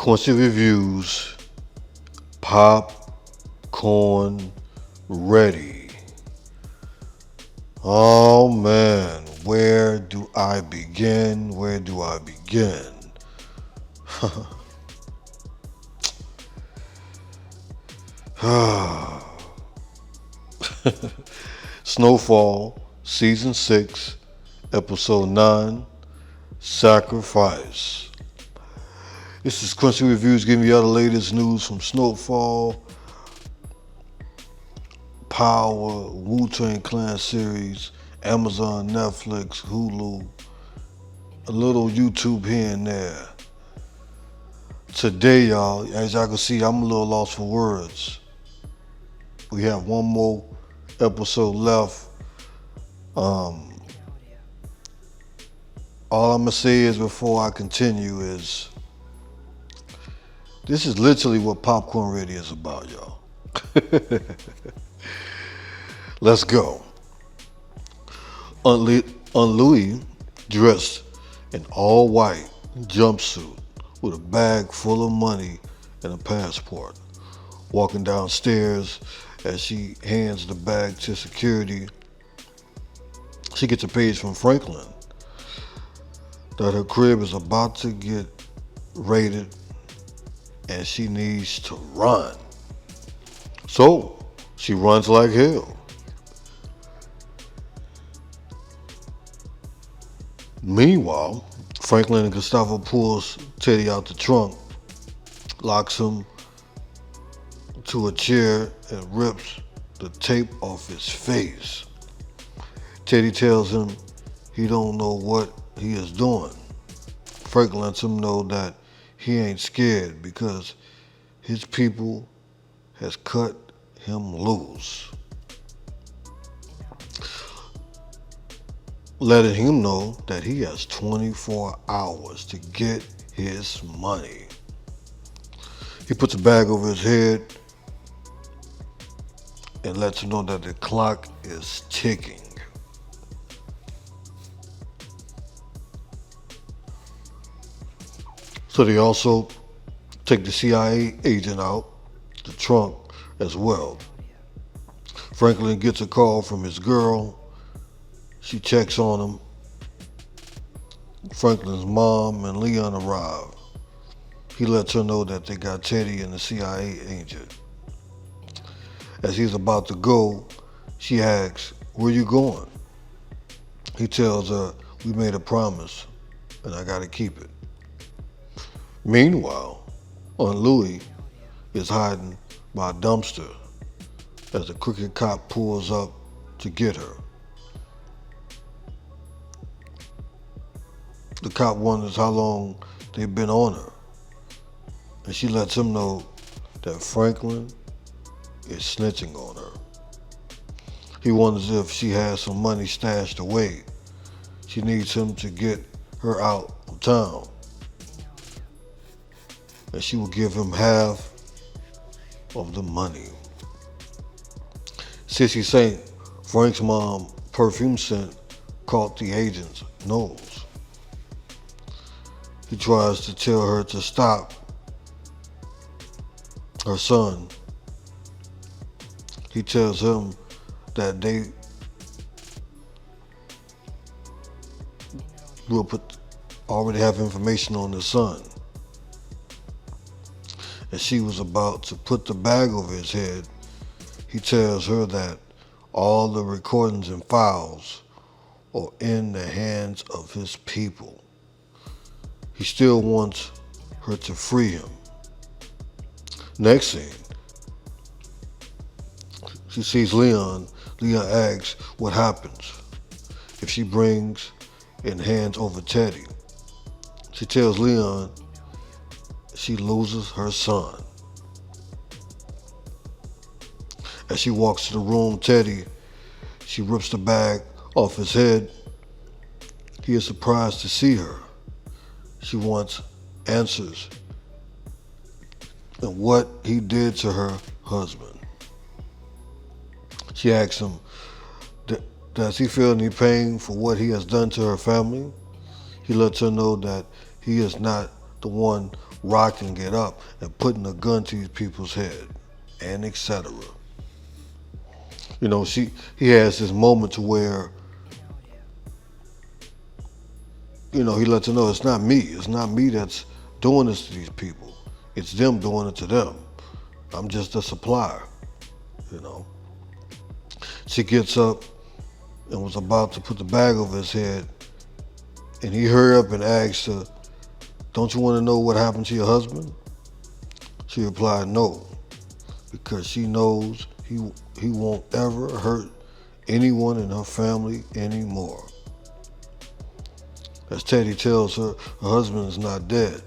Quincy reviews popcorn ready. Oh man, where do I begin? Where do I begin? Snowfall, Season 6, Episode 9, Sacrifice. This is Quincy Reviews giving you all the latest news from Snowfall, Power, Wu-Tang Clan series, Amazon, Netflix, Hulu, a little YouTube here and there. Today, y'all, as y'all can see, I'm a little lost for words. We have one more episode left. All I'm gonna say is before I continue is this is literally what Popcorn Ready is about, y'all. Let's go. Aunt Louie, dressed in all white jumpsuit with a bag full of money and a passport, walking downstairs. As she hands the bag to security, she gets a page from Franklin that her crib is about to get raided and she needs to run. So she runs like hell. Meanwhile, Franklin and Gustavo pulls Teddy out the trunk, locks him to a chair and rips the tape off his face. Teddy tells him he don't know what he is doing. Franklin lets him know that he ain't scared because his people has cut him loose, letting him know that he has 24 hours to get his money. He puts a bag over his head and lets him know that the clock is ticking. So they also take the CIA agent out the trunk as well. Franklin gets a call from his girl. She checks on him. Franklin's mom and Leon arrive. He lets her know that they got Teddy and the CIA agent. As he's about to go, she asks, "Where you going?" He tells her, "We made a promise and I gotta keep it." Meanwhile, Aunt Louie is hiding by a dumpster as a crooked cop pulls up to get her. The cop wonders how long they've been on her, and she lets him know that Franklin is snitching on her. He wonders if she has some money stashed away. She needs him to get her out of town, and she will give him half of the money. Sissy Saint, Frank's mom, perfume scent caught the agent's nose. He tries to tell her to stop her son. He tells him that they will already have information on his son. As she was about to put the bag over his head, he tells her that all the recordings and files are in the hands of his people. He still wants her to free him. Next scene, she sees Leon. Leon asks what happens if she brings and hands over Teddy. She tells Leon she loses her son. As she walks to the room, she rips the bag off his head. He is surprised to see her. She wants answers and what he did to her husband. She asks him, does he feel any pain for what he has done to her family? He lets her know that he is not the one rock and get up, and putting a gun to these people's head, and etc. You know, he has this moment to where, you know, he lets her know it's not me. It's not me that's doing this to these people. It's them doing it to them. I'm just a supplier, you know. She gets up and was about to put the bag over his head, and he hurried up and asked her, "Don't you want to know what happened to your husband?" She replied, "No," because she knows he won't ever hurt anyone in her family anymore. As Teddy tells her her husband is not dead,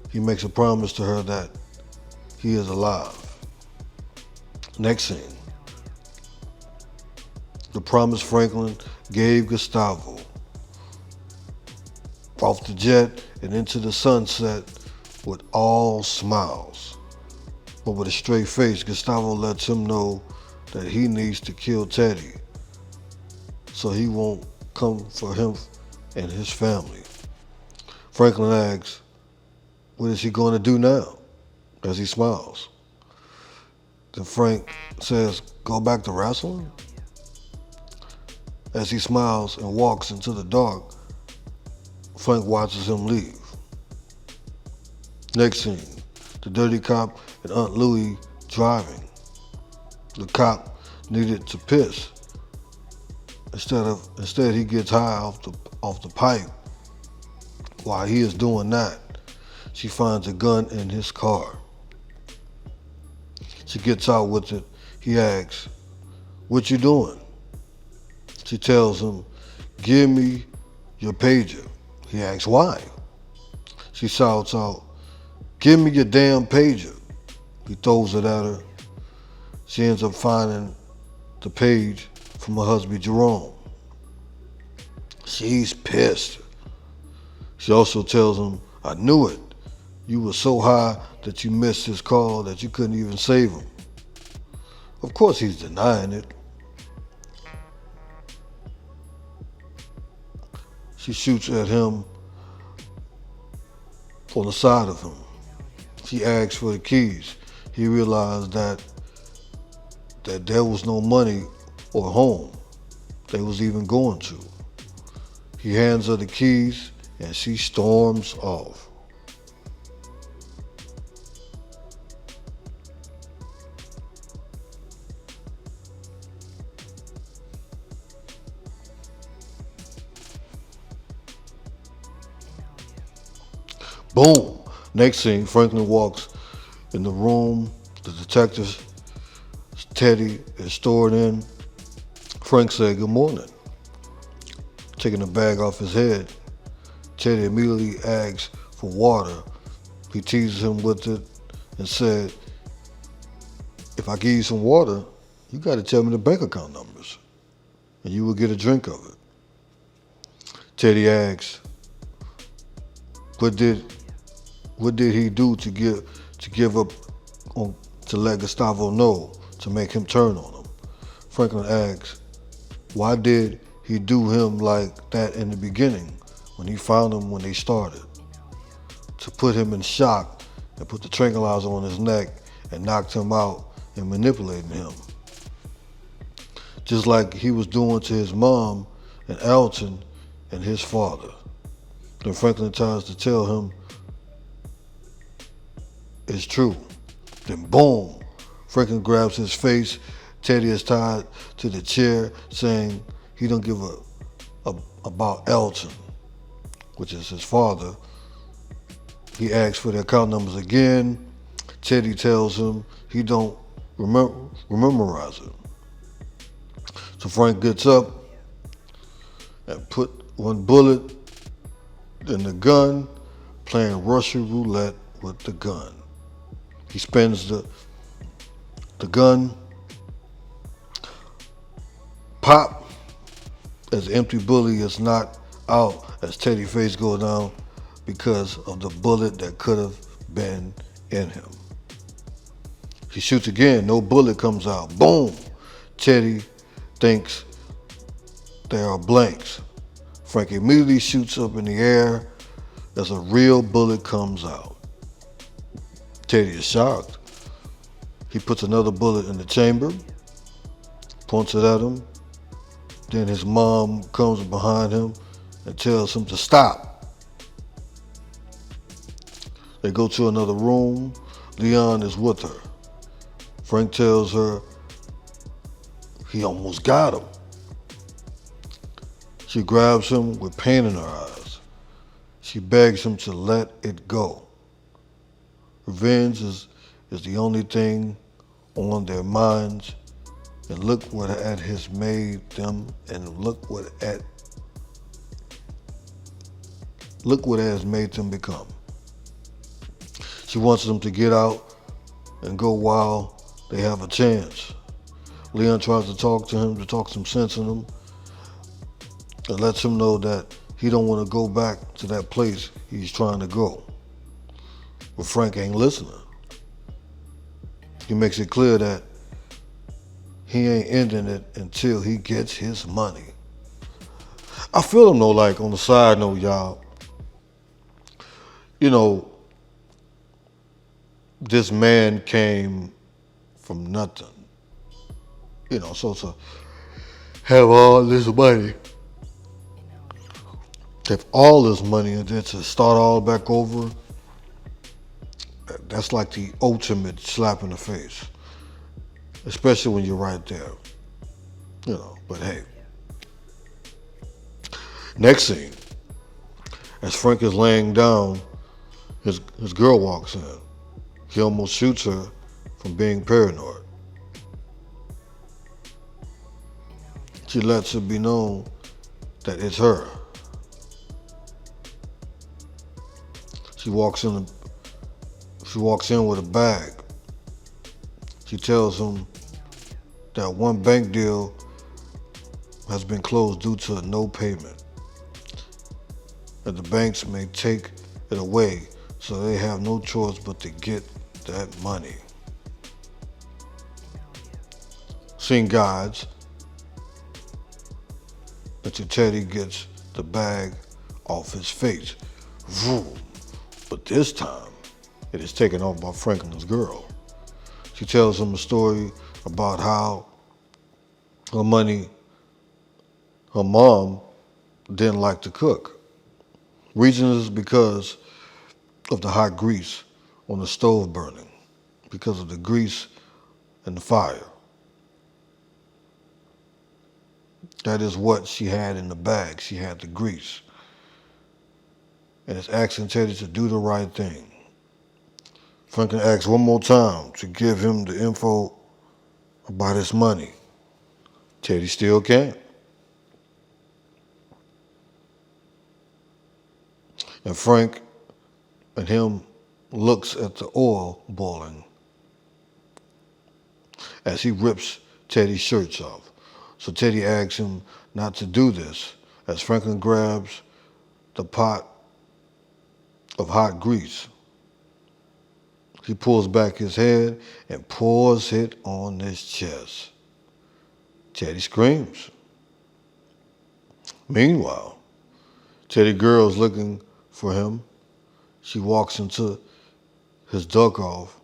he makes a promise to her that he is alive. Next scene, the promise Franklin gave Gustavo. Off the jet and into the sunset with all smiles. But with a straight face, Gustavo lets him know that he needs to kill Teddy so he won't come for him and his family. Franklin asks, what is he going to do now? As he smiles. Then Frank says, go back to wrestling? As he smiles and walks into the dark, Frank watches him leave. Next scene, the dirty cop and Aunt Louie driving. The cop needed to piss. Instead he gets high off the pipe. While he is doing that, she finds a gun in his car. She gets out with it. He asks, what you doing? She tells him, give me your pager. He asks, why? She shouts out, give me your damn pager. He throws it at her. She ends up finding the page from her husband, Jerome. She's pissed. She also tells him, I knew it. You were so high that you missed his call that you couldn't even save him. Of course he's denying it. She shoots at him on the side of him. She asks for the keys. He realized that there was no money or home they was even going to. He hands her the keys and she storms off. Boom! Next scene, Franklin walks in the room the detective Teddy is stored in. Frank said, good morning. Taking the bag off his head, Teddy immediately asks for water. He teases him with it and said, if I give you some water, you got to tell me the bank account numbers and you will get a drink of it. Teddy asks, what did he do to give up on, to let Gustavo know, to make him turn on him? Franklin asks, why did he do him like that in the beginning when he found him when they started? To put him in shock and put the tranquilizer on his neck and knocked him out and manipulating him. Just like he was doing to his mom and Elton and his father. Then Franklin tries to tell him it's true. Then boom, Franklin grabs his face. Teddy is tied to the chair saying he don't give about Elton, which is his father. He asks for the account numbers again. Teddy tells him he don't memorize it. So Frank gets up and put one bullet in the gun, playing Russian roulette with the gun. He spins the gun, pop, as the empty bullet is knocked out as Teddy's face goes down because of the bullet that could have been in him. He shoots again, no bullet comes out. Boom! Teddy thinks there are blanks. Frank immediately shoots up in the air as a real bullet comes out. Teddy is shocked. He puts another bullet in the chamber, points it at him. Then his mom comes behind him and tells him to stop. They go to another room. Leon is with her. Frank tells her he almost got him. She grabs him with pain in her eyes. She begs him to let it go. Revenge is the only thing on their minds, and look what it has made them, and look what it has made them become. She wants them to get out and go while they have a chance. Leon tries to talk to him, to talk some sense in him, and lets him know that he don't want to go back to that place he's trying to go. But Frank ain't listening. He makes it clear that he ain't ending it until he gets his money. I feel him though, like on the side note, y'all. You know, this man came from nothing. You know, so to have all this money, have all this money, and then to start all back over, that's like the ultimate slap in the face. Especially when you're right there. You know, but hey. Next scene, as Frank is laying down, his girl walks in. He almost shoots her from being paranoid. She lets it be known that it's her. She walks in with a bag. She tells him that one bank deal has been closed due to no payment. That the banks may take it away, so they have no choice but to get that money. Scene guides until Teddy gets the bag off his face. Vroom. But this time, it is taken off by Franklin's girl. She tells him a story about how her mom didn't like to cook. Reason is because of the hot grease on the stove burning, because of the grease and the fire. That is what she had in the bag. She had the grease. And it's asking Teddy to do the right thing. Franklin asks one more time to give him the info about his money. Teddy still can't. And Frank and him looks at the oil boiling as he rips Teddy's shirts off. So Teddy asks him not to do this as Franklin grabs the pot of hot grease. He pulls back his head and pours it on his chest. Teddy screams. Meanwhile, Teddy girl's looking for him. She walks into his duck off,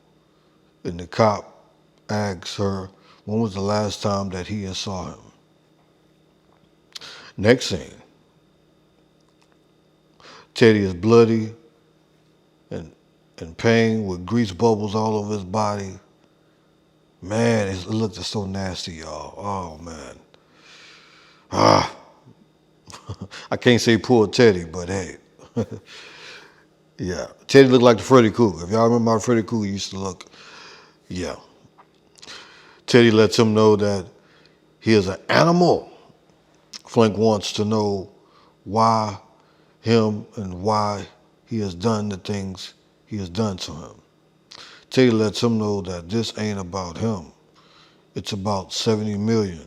and the cop asks her when was the last time that he had saw him. Next scene, Teddy is bloody and in pain with grease bubbles all over his body. Man, it looked so nasty, y'all. Oh, man. I can't say poor Teddy, but hey. Yeah. Teddy looked like the Freddy Krueger. If y'all remember how Freddy Krueger used to look, yeah. Teddy lets him know that he is an animal. Frank wants to know why him and why he has done the things he has done to him. Teddy lets him know that this ain't about him. It's about 70 million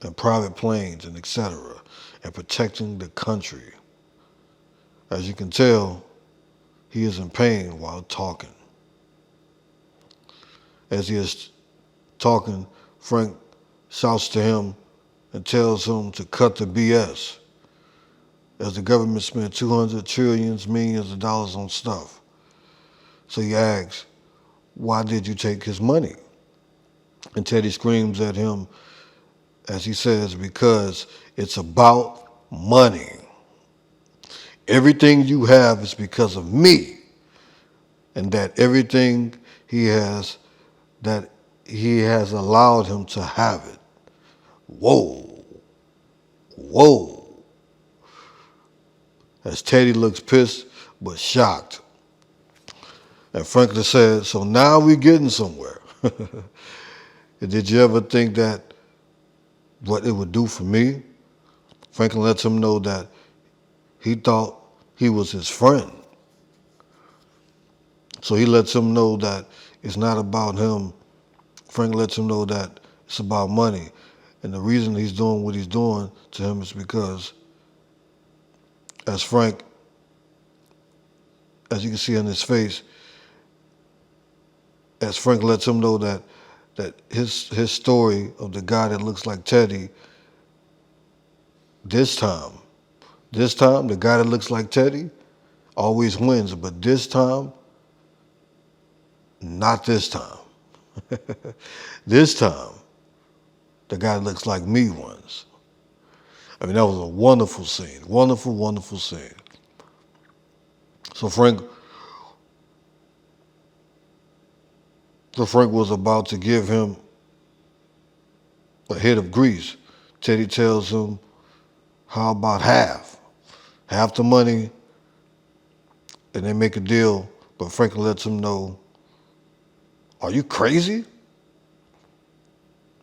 and private planes and etc. and protecting the country. As you can tell, he is in pain while talking. As he is talking, Frank shouts to him and tells him to cut the BS, as the government spent 200 trillions, millions of dollars on stuff. So he asks, why did you take his money? And Teddy screams at him as he says, because it's about money. Everything you have is because of me. And that everything he has, that he has allowed him to have it. Whoa, whoa. As Teddy looks pissed but shocked. And Franklin said, so now we're getting somewhere. Did you ever think that what it would do for me? Franklin lets him know that he thought he was his friend. So he lets him know that it's not about him. Franklin lets him know that it's about money. And the reason he's doing what he's doing to him is because, as you can see on his face, as Frank lets him know that his story of the guy that looks like Teddy, this time, the guy that looks like Teddy always wins, but this time, not this time. This time, the guy that looks like me wins. I mean, that was a wonderful scene. Wonderful, wonderful scene. So Frank was about to give him a hit of grease. Teddy tells him, how about half? Half the money, and they make a deal, but Franklin lets him know, are you crazy?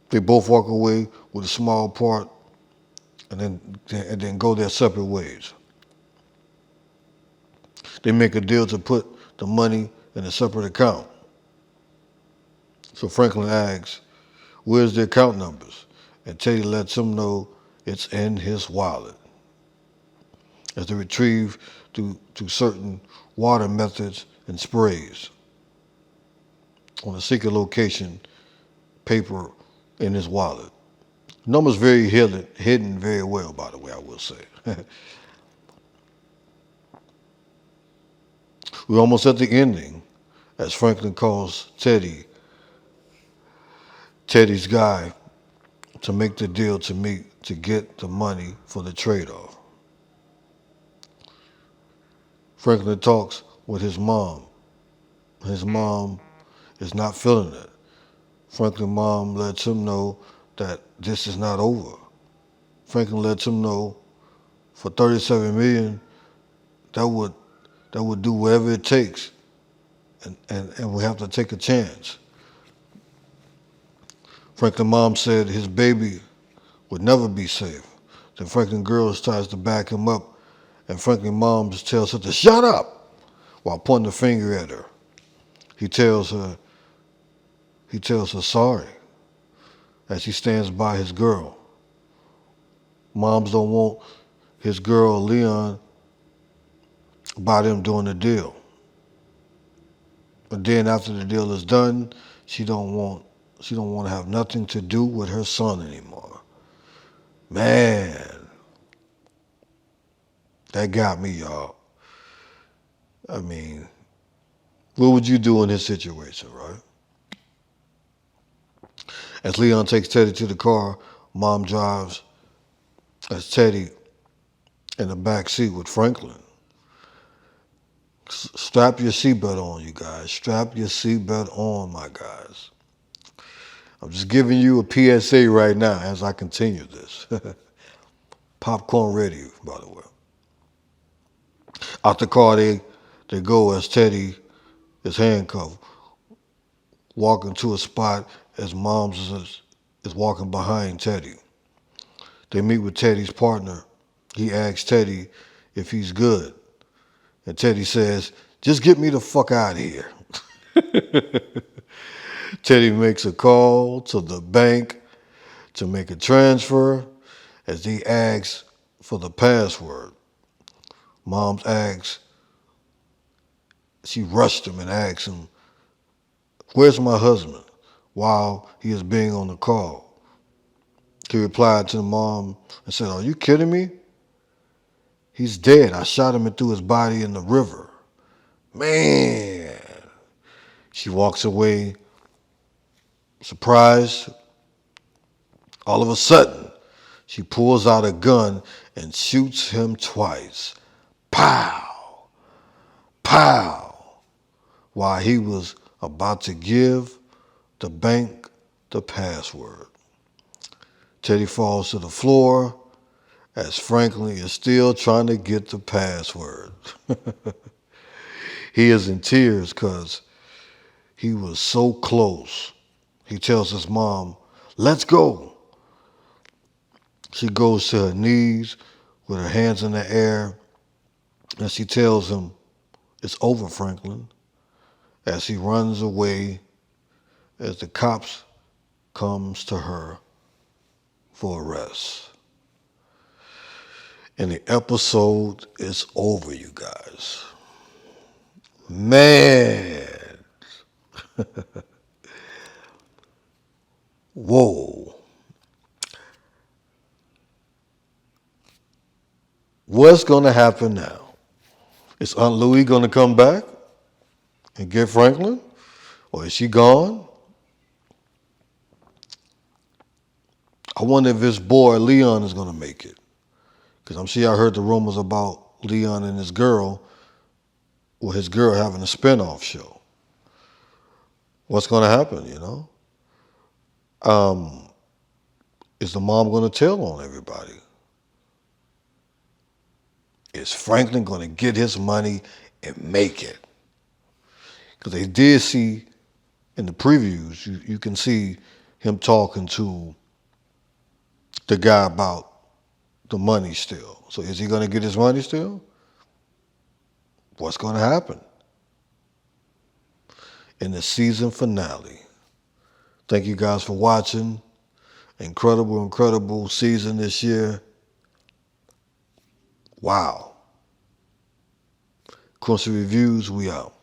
They both walk away with a small part and then go their separate ways. They make a deal to put the money in a separate account. So Franklin asks, where's the account numbers? And Teddy lets him know it's in his wallet. As they retrieve through certain water methods and sprays on a secret location, paper in his wallet. Numbers very hidden very well, by the way, I will say. We're almost at the ending as Franklin calls Teddy's guy, to make the deal to meet to get the money for the trade-off. Franklin talks with his mom. His mom is not feeling it. Franklin's mom lets him know that this is not over. Franklin lets him know for $37 million, that would do whatever it takes, and we have to take a chance. Franklin's mom said his baby would never be safe. Then Franklin girls tries to back him up, and Franklin mom just tells her to shut up while pointing the finger at her. He tells her sorry as he stands by his girl. Moms don't want his girl Leon by them doing the deal. But then after the deal is done, she don't want to have nothing to do with her son anymore. Man, that got me, y'all. I mean, what would you do in this situation, right? As Leon takes Teddy to the car, mom drives as Teddy in the back seat with Franklin. Strap your seatbelt on, you guys. Strap your seatbelt on, my guys. I'm just giving you a PSA right now as I continue this. Popcorn ready, by the way. Out the car they go as Teddy is handcuffed, walking to a spot as Moms is walking behind Teddy. They meet with Teddy's partner. He asks Teddy if he's good. And Teddy says, just get me the fuck out of here. Teddy makes a call to the bank to make a transfer as he asks for the password. Moms asks, she rushed him and asked him, where's my husband? While he is being on the call. He replied to the mom and said, are you kidding me? He's dead. I shot him and threw his body in the river. Man, She walks away, surprised. All of a sudden, she pulls out a gun and shoots him twice. Pow! Pow! While he was about to give the bank the password. Teddy falls to the floor as Franklin is still trying to get the password. He is in tears because he was so close. He tells his mom, "Let's go." She goes to her knees with her hands in the air, and she tells him, "It's over, Franklin," as he runs away as the cops comes to her for arrest. And the episode is over, you guys. Man. Whoa. What's going to happen now? Is Aunt Louie going to come back and get Franklin? Or is she gone? I wonder if his boy Leon is going to make it. Because I'm sure I heard the rumors about Leon and his girl, or his girl having a spinoff show. What's going to happen, you know? Is the mom going to tell on everybody? Is Franklin going to get his money and make it? Because they did see in the previews, you can see him talking to the guy about the money still. So is he going to get his money still? What's going to happen in the season finale? Thank you guys for watching. Incredible, incredible season this year. Wow. Quincy Reviews, we out.